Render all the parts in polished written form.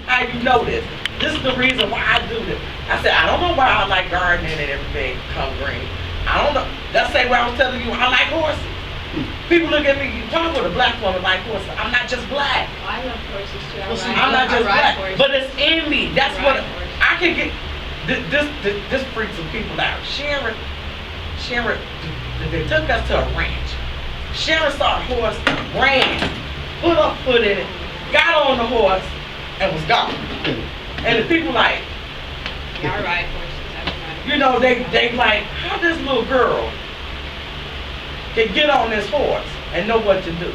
how you know this? This is the reason why I do this. I said, I don't know why I like gardening and everything come green. I don't know. Let's say what I was telling you, I like horses. People look at me, you talk with a black woman like horses. I'm not just black. I love horses too. I'm not just black. Horses. But it's in me. That's what I can get. This freaks some people out. Sharon, they took us to a ranch. Sharon saw a horse, ran, put her foot in it, got on the horse, and was gone. And the people like, I ride horses. you know, they like, how this little girl can get on this horse and know what to do.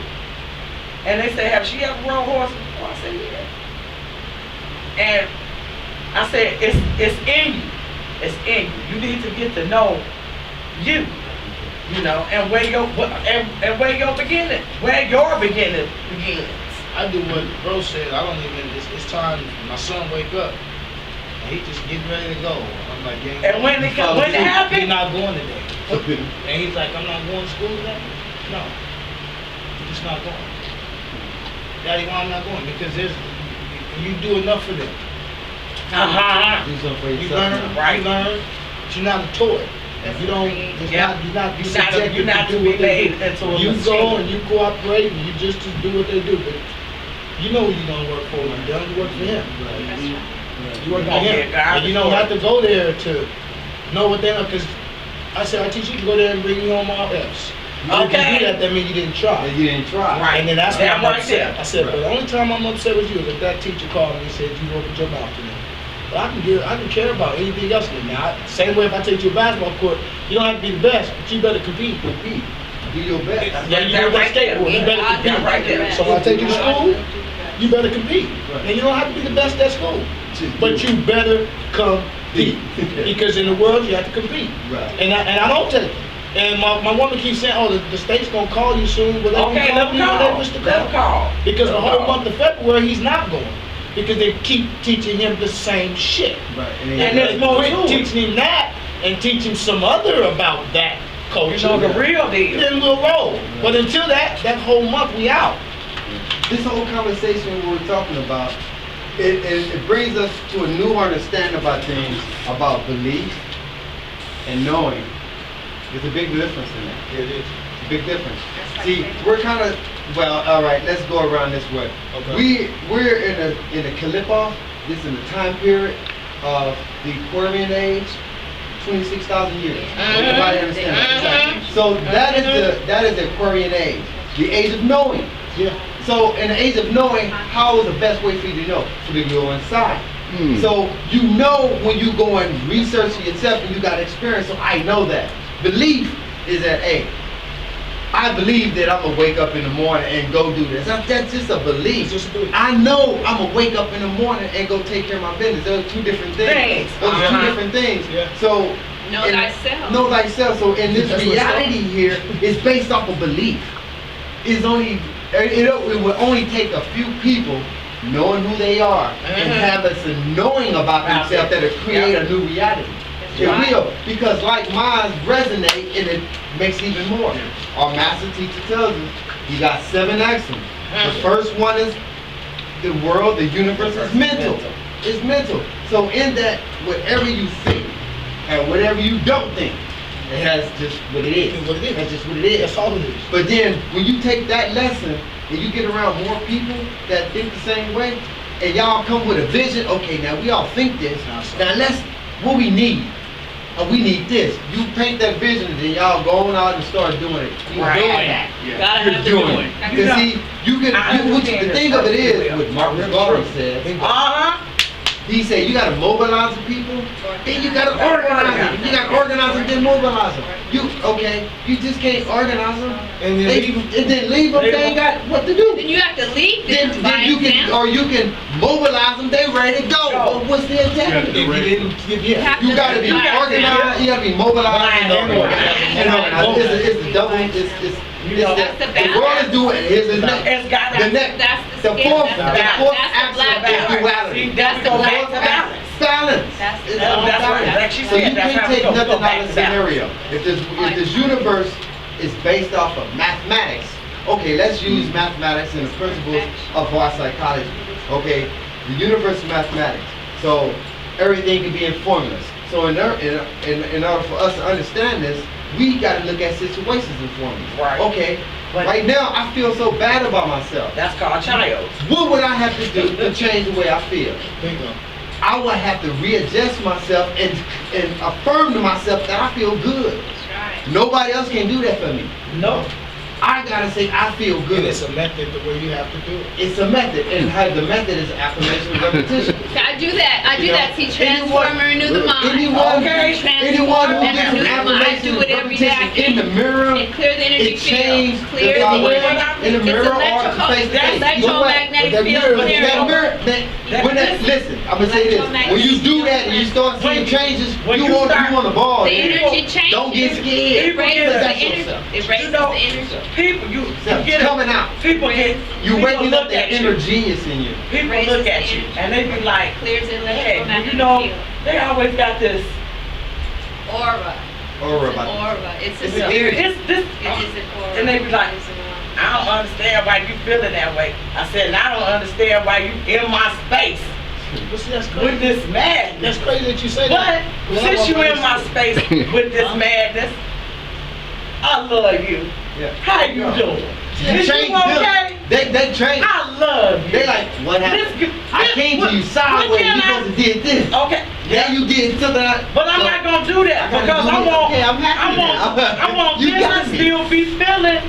And they say, have she ever rode horses before? I said, yeah. And I said, it's in you. It's in you. You need to get to know you know, and where your beginning begins. I do what bro said. I don't even. It's time. My son wake up, and he just getting ready to go. I'm like, yeah. And when it happened, he's not going today. And he's like, I'm not going to school today. No, I'm just not going. Daddy, why I'm not going? Because you do enough for them. Do something for You yourself. learn, right? You learn. But you're not a toy. You don't. You're not to be made into a You machine. go and you cooperate and you just do what they do. But you know who you're gonna work for when you're done. You work for him. You work for him. And you don't have to go there to know what they know. Because I said, I teach you to go there and bring you home all F's. If you do that means you didn't try. You didn't try. Right. And then that's why I'm right upset. there. I said, Right. but the only time I'm upset with you is if that teacher called me and said you opened your mouth to me. But I can care about anything else. Now, same way if I take you to a basketball court, you don't have to be the best, but you better compete. Do your best. Yeah, You right there. better compete. Yeah, right there. So when I take you to school, you better compete. Right. And you don't have to be the best at school, but you better compete. Because in the world, you have to compete. Right. And I don't take it. And my woman keeps saying, oh, the state's going to call you soon. Well, Okay, let them call. Because the whole month of February, he's not going. Because they keep teaching him the same shit. Right. And there's more to it. Teaching him that and teach him some other about that culture. You know the real deal. Then we'll roll. But until that whole month, we out. This whole conversation we're talking about, it brings us to a new understanding about things, about belief and knowing. There's a big difference in that. It is. It's a big difference. See, we're kind of, well, all right, let's go around this way. Okay. We're in a Kalipah. This is in the time period of the Aquarian age, 26,000 years. Everybody understand that? So that is the Aquarian age, the age of knowing. Yeah. So in the age of knowing, how is the best way for you to know? For you to go inside. So you know when you go and research for yourself and you got experience, so I know that. Belief is that, hey, I believe that I'm going to wake up in the morning and go do this. That's just a belief. Just a belief. I know I'm going to wake up in the morning and go take care of my business. Those are two different things. Those are two different things. Yeah. So, Know thyself. Know thyself. So in this That's what's reality here, it's based off of belief. It will only take a few people knowing who they are and have us knowing about themselves that'll create a new reality. It will, because like minds resonate and it makes even more. Our master teacher tells us he got 7 axioms. The first one is the world, the universe is mental. It's mental. So in that, whatever you think and whatever you don't think, it has just what it is. That's just what it is. That's all it is. But then when you take that lesson and you get around more people that think the same way, and y'all come with a vision, okay, now we all think this. Now what we need. We need this. You paint that vision and then y'all go on out and start doing it. You're doing that. Gotta have to do it. Because see, the thing of it is, what Marcus Garvey said, he said you gotta mobilize the people, then you gotta organize them. You gotta organize them, then mobilize them. You just can't organize them and then leave them. They ain't got what to do. Then you have to leave them by you can mobilize them. They ready to go. But what's the objective? You gotta be organized. You gotta be mobilized and organized. It's the double. The world is doing. Here's the next. The fourth aspect is duality. That's the balance. Balance. So you can't take nothing out of the scenario. If this universe is based off of mathematics, okay, let's use mathematics and the principles of our psychology. Okay, The universe is mathematics. So everything can be in formulas. So in order for us to understand this, we got to look at situations in formulas. Right. Okay. But right now, I feel so bad about myself. that's called child. What would I have to do to change the way I feel? Bingo. I would have to readjust myself and affirm to myself that I feel good. That's right. Nobody else can do that for me. No. I gotta say I feel And good. it's a method the way you have to do it. It's a method, and how the method is affirmation and repetition. So I do that. I do You know, that. See, transform and renew the mind. Anyone, Okay. anyone who Transform and gets renew the mind. affirmation Do and it every day. repetition in the mirror, And clear the energy it changed field. Clear the the vibration energy. in the mirror or It's face to face. That's You know what? electromagnetic But that field mirror- But clear. that mirror, when that, listen, I'm gonna say this. When you do that and you start seeing changes, when you you want start- a ball. The man. energy changes. Don't get scared. It raises the That's energy. yourself. It raises You know, the energy. people, you It's get it. coming out. People get, You people waking up look that at inner you. genius in you. People Raises look the at you, energy. and they be like, Clears the hey, electromagnetic you know, field. they always got this. Aura. Or It's an about aura. It's a It's spirit. an It energy. This, is an aura. and they be like, It is an aura. I don't understand why you feeling that way. I said, and I don't understand why you in my space But see, that's with crazy. this madness. That's crazy that you say But that. since you in my space with this madness, I love you. Yeah. How you doing? You Is changed you okay? them. They changed. I love you. They like, what happened? I came to you sideways because it did this. Okay. Now you did something. But I'm not gonna do that I gotta because do I it. want, Okay, I'm happy now. I want You this got to me. still be feeling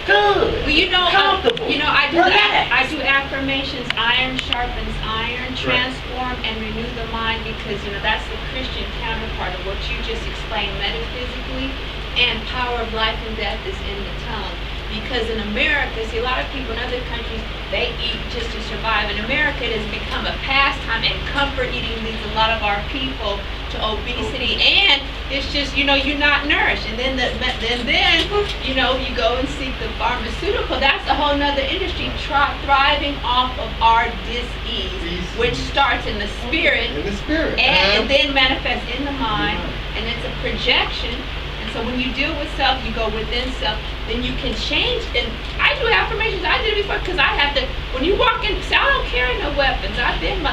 good. Well, you know, Comfortable. you know, I do Relax. affirmations. Iron sharpens iron. Transform and renew the mind, because you know that's the Christian counterpart of what you just explained metaphysically. And power of life and death is in the tongue. Because in America, see, a lot of people in other countries, they eat just to survive. In America, it has become a pastime, and comfort eating leads a lot of our people to obesity. And it's just, you know, you're not nourished. And then, then you know, you go and seek the pharmaceutical. That's a whole nother industry, thriving off of our dis-ease, which starts in the spirit In the spirit. and then manifests in the mind, and it's a projection. And so when you deal with self, you go within self, then you can change. And I do affirmations. I did it before because I have to. When you walk in, see, I don't carry no weapons. I've been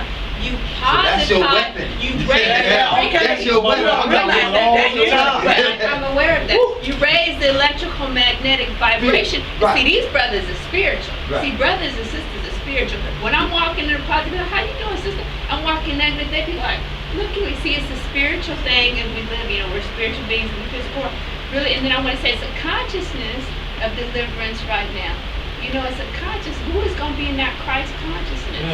you that's your positize, weapon. you raise. That's your weapon. I'm talking realize about all that the is. time. I'm aware of that. You raise the electrical magnetic vibration. Right. See, these brothers are spiritual. Right. See, brothers and sisters are spiritual. When I'm walking in the positive, how you doing, sister? I'm walking negative, they be like, look at me. See, it's a spiritual thing, and we live, you know, we're spiritual beings in the physical world. Really, and then I want to say it's a consciousness of deliverance right now. You know, it's a conscious. Who is going to be in that Christ consciousness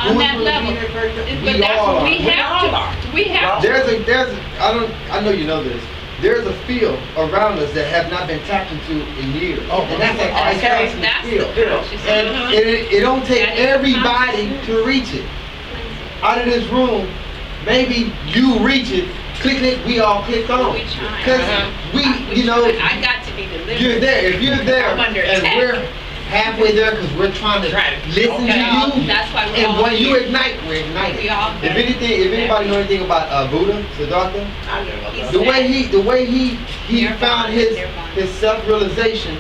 on that level? But that's all what we are. have to. We have to. I know you know this. There's a field around us that have not been tapped into in years. Oh, And that's that Christ okay. consciousness That's field. the consciousness. And it don't take That is everybody consciousness. to reach it. Out of this room, maybe you reach it, click, we all clicked on. We trying. Because you know, I got to be delivered. you're there. If you're there I'm under and attack. we're halfway there because we're trying to listen to you, That's why we're and all when you here. ignite, we're ignited. We all If anybody know anything about Buddha, Siddhartha, I know. He's the way he Nirvana, found nirvana. his self-realization,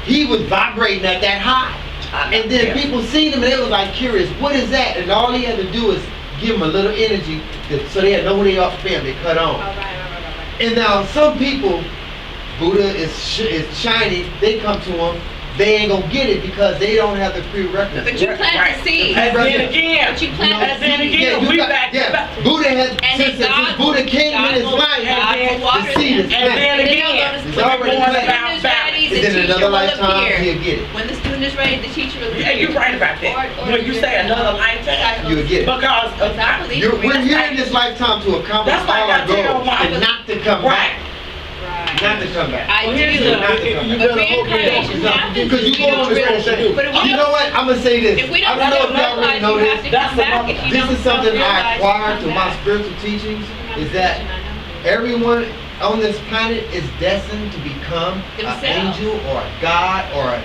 he was vibrating at that high. And then people seen him and they was like curious, what is that? And all he had to do is give them a little energy so they had know who they are from, they cut on. All right. And now some people, Buddha is shiny, they come to him, they ain't gonna get it because they don't have the prerequisites. But you plant the seed. And then again, But you plant and then the seed. again, we back to back. Buddha had, And since God Buddha came in his will- life, God will water the seed is them. And then planted. again, It's we're already going planted. about balance. The And then teacher another will lifetime, appear. he'll get it. When the student is ready, the teacher will appear. Yeah, you're right about that. When you say another lifetime, You'll get it. because I believe We're here in this lifetime to accomplish That's like all I our tell goals my- and not to come Right. back. Right. Not to come back. I Well, here's do. the- Not to come You back. But better hope you reincarnation don't. happens. Because you if go don't to realize- do. But if we You don't- know what? I'm gonna say this. If we I don't don't know if y'all realize really know you this. have to That's come the back, mother. if you This don't is something I realize you acquired come through my back. spiritual teachings. I'm Is that I know. everyone on this planet is destined to become an Themselves. angel or a god or a